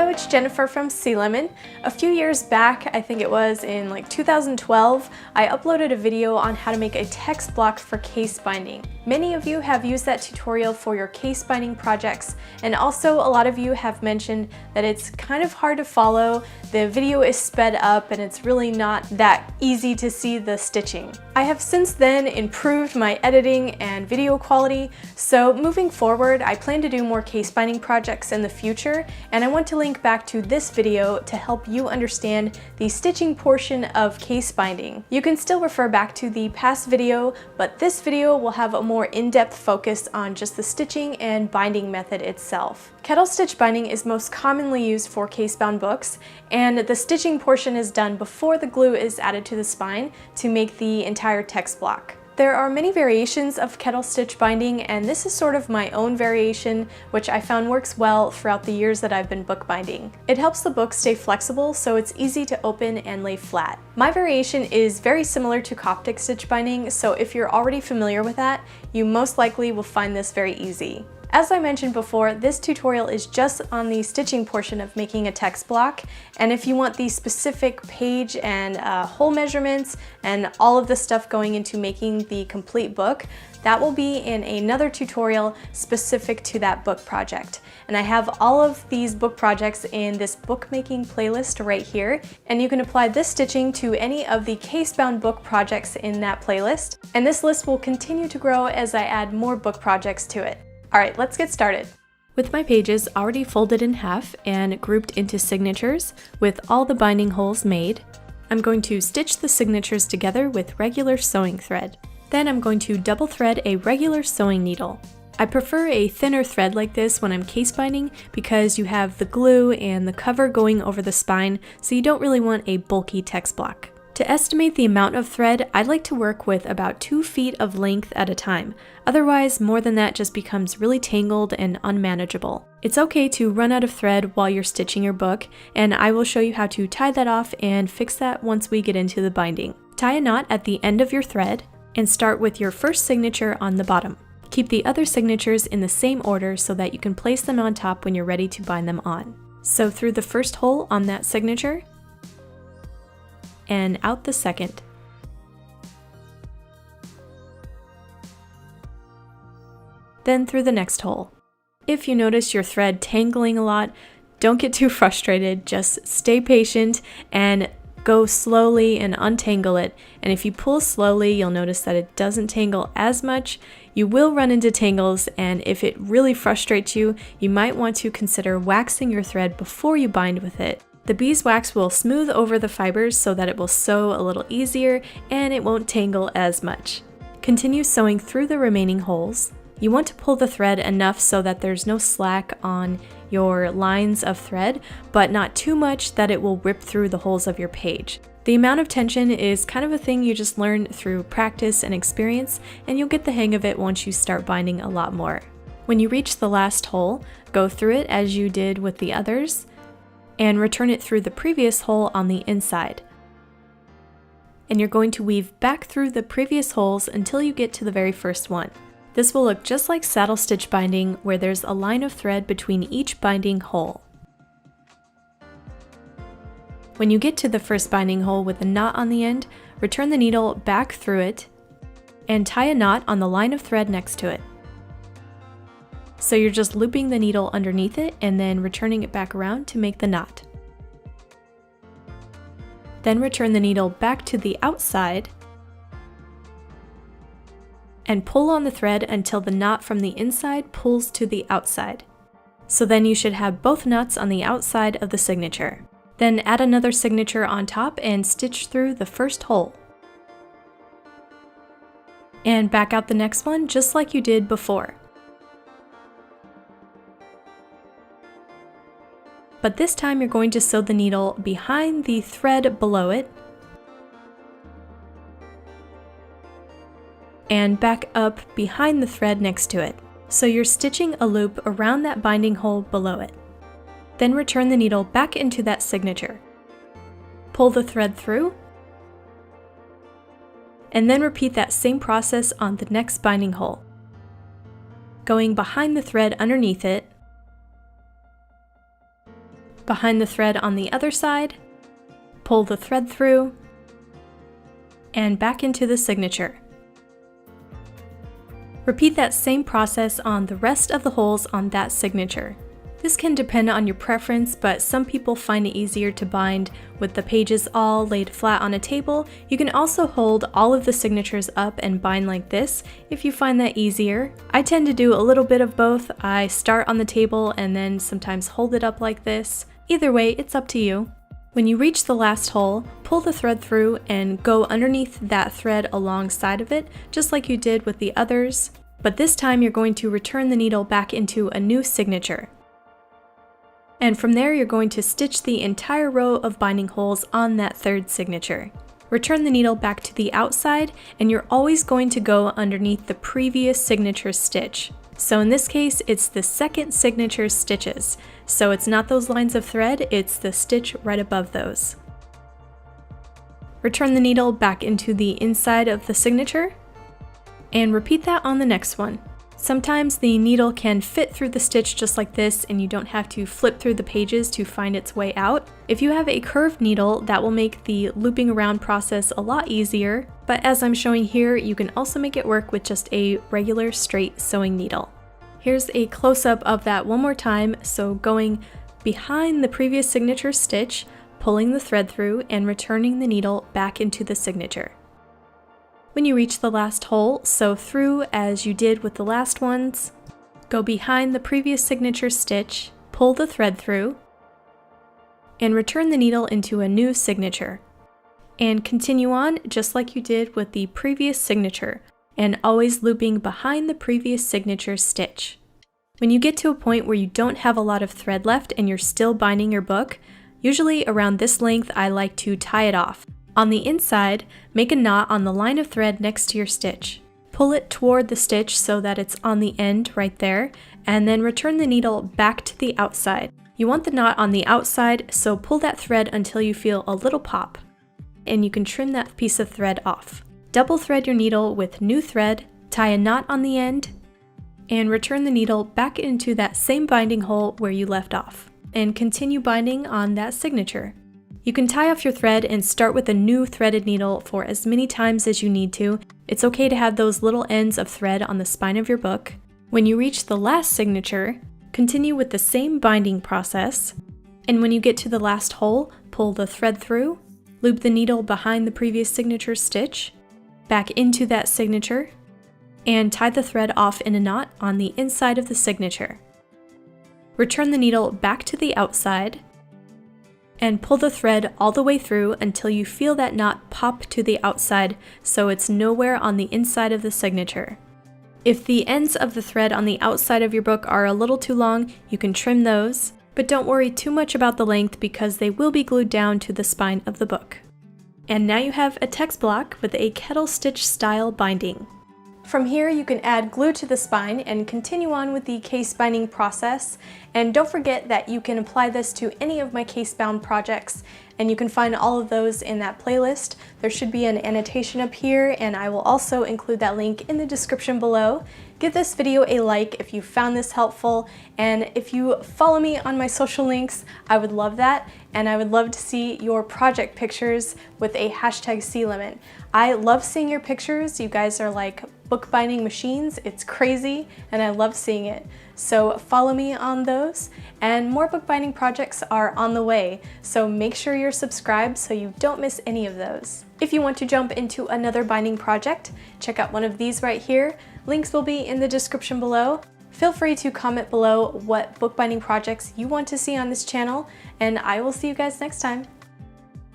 Hello, it's Jennifer from Sea Lemon. A few years back, I think it was in like 2012, I uploaded a video on how to make a text block for case binding. Many of you have used that tutorial for your case binding projects, and also a lot of you have mentioned that it's kind of hard to follow, the video is sped up, and it's really not that easy to see the stitching. I have since then improved my editing and video quality, so moving forward, I plan to do more case binding projects in the future, and I want to link back to this video to help you understand the stitching portion of case binding. You can still refer back to the past video, but this video will have a more in-depth focus on just the stitching and binding method itself. Kettle stitch binding is most commonly used for case-bound books, and the stitching portion is done before the glue is added to the spine to make the entire text block. There are many variations of kettle stitch binding, and this is sort of my own variation, which I found works well throughout the years that I've been bookbinding. It helps the book stay flexible, so it's easy to open and lay flat. My variation is very similar to Coptic stitch binding, so if you're already familiar with that, you most likely will find this very easy. As I mentioned before, this tutorial is just on the stitching portion of making a text block, and if you want the specific page and hole measurements and all of the stuff going into making the complete book, that will be in another tutorial specific to that book project. And I have all of these book projects in this bookmaking playlist right here, and you can apply this stitching to any of the case-bound book projects in that playlist, and this list will continue to grow as I add more book projects to it. Alright, let's get started. With my pages already folded in half and grouped into signatures with all the binding holes made, I'm going to stitch the signatures together with regular sewing thread. Then I'm going to double thread a regular sewing needle. I prefer a thinner thread like this when I'm case binding because you have the glue and the cover going over the spine, so you don't really want a bulky text block. To estimate the amount of thread, I'd like to work with about 2 feet of length at a time. Otherwise, more than that just becomes really tangled and unmanageable. It's okay to run out of thread while you're stitching your book, and I will show you how to tie that off and fix that once we get into the binding. Tie a knot at the end of your thread and start with your first signature on the bottom. Keep the other signatures in the same order so that you can place them on top when you're ready to bind them on. Sew through the first hole on that signature, and out the second. Then through the next hole. If you notice your thread tangling a lot, don't get too frustrated, just stay patient and go slowly and untangle it. And if you pull slowly, you'll notice that it doesn't tangle as much. You will run into tangles, and if it really frustrates you, you might want to consider waxing your thread before you bind with it. The beeswax will smooth over the fibers so that it will sew a little easier and it won't tangle as much. Continue sewing through the remaining holes. You want to pull the thread enough so that there's no slack on your lines of thread, but not too much that it will rip through the holes of your page. The amount of tension is kind of a thing you just learn through practice and experience, and you'll get the hang of it once you start binding a lot more. When you reach the last hole, go through it as you did with the others, and return it through the previous hole on the inside. And you're going to weave back through the previous holes until you get to the very first one. This will look just like saddle stitch binding, where there's a line of thread between each binding hole. When you get to the first binding hole with a knot on the end, return the needle back through it and tie a knot on the line of thread next to it. So you're just looping the needle underneath it and then returning it back around to make the knot. Then return the needle back to the outside and pull on the thread until the knot from the inside pulls to the outside. So then you should have both knots on the outside of the signature. Then add another signature on top and stitch through the first hole. And back out the next one just like you did before. But this time you're going to sew the needle behind the thread below it and back up behind the thread next to it. So you're stitching a loop around that binding hole below it. Then return the needle back into that signature. Pull the thread through, and then repeat that same process on the next binding hole, going behind the thread underneath it, behind the thread on the other side, pull the thread through, and back into the signature. Repeat that same process on the rest of the holes on that signature. This can depend on your preference, but some people find it easier to bind with the pages all laid flat on a table. You can also hold all of the signatures up and bind like this if you find that easier. I tend to do a little bit of both. I start on the table and then sometimes hold it up like this. Either way, it's up to you. When you reach the last hole, pull the thread through and go underneath that thread alongside of it, just like you did with the others. But this time you're going to return the needle back into a new signature. And from there you're going to stitch the entire row of binding holes on that third signature. Return the needle back to the outside, and you're always going to go underneath the previous signature stitch. So in this case, it's the second signature stitches. So it's not those lines of thread, it's the stitch right above those. Return the needle back into the inside of the signature, and repeat that on the next one. Sometimes the needle can fit through the stitch just like this, and you don't have to flip through the pages to find its way out. If you have a curved needle, that will make the looping around process a lot easier, but as I'm showing here, you can also make it work with just a regular straight sewing needle. Here's a close-up of that one more time, so going behind the previous signature stitch, pulling the thread through, and returning the needle back into the signature. When you reach the last hole, sew through as you did with the last ones, go behind the previous signature stitch, pull the thread through, and return the needle into a new signature. And continue on just like you did with the previous signature, and always looping behind the previous signature stitch. When you get to a point where you don't have a lot of thread left and you're still binding your book, usually around this length I like to tie it off. On the inside, make a knot on the line of thread next to your stitch. Pull it toward the stitch so that it's on the end right there, and then return the needle back to the outside. You want the knot on the outside, so pull that thread until you feel a little pop, and you can trim that piece of thread off. Double thread your needle with new thread, tie a knot on the end, and return the needle back into that same binding hole where you left off, and continue binding on that signature. You can tie off your thread and start with a new threaded needle for as many times as you need to. It's okay to have those little ends of thread on the spine of your book. When you reach the last signature, continue with the same binding process, and when you get to the last hole, pull the thread through, loop the needle behind the previous signature stitch, back into that signature, and tie the thread off in a knot on the inside of the signature. Return the needle back to the outside, and pull the thread all the way through until you feel that knot pop to the outside so it's nowhere on the inside of the signature. If the ends of the thread on the outside of your book are a little too long, you can trim those, but don't worry too much about the length because they will be glued down to the spine of the book. And now you have a text block with a kettle stitch style binding. From here, you can add glue to the spine and continue on with the case binding process. And don't forget that you can apply this to any of my case bound projects, and you can find all of those in that playlist. There should be an annotation up here, and I will also include that link in the description below. Give this video a like if you found this helpful, and if you follow me on my social links, I would love that, and I would love to see your project pictures with a hashtag #CLemon. I love seeing your pictures. You guys are like bookbinding machines. It's crazy, and I love seeing it. So follow me on those, and more bookbinding projects are on the way, so make sure you're subscribed so you don't miss any of those. If you want to jump into another binding project, check out one of these right here. Links will be in the description below. Feel free to comment below what bookbinding projects you want to see on this channel, and I will see you guys next time.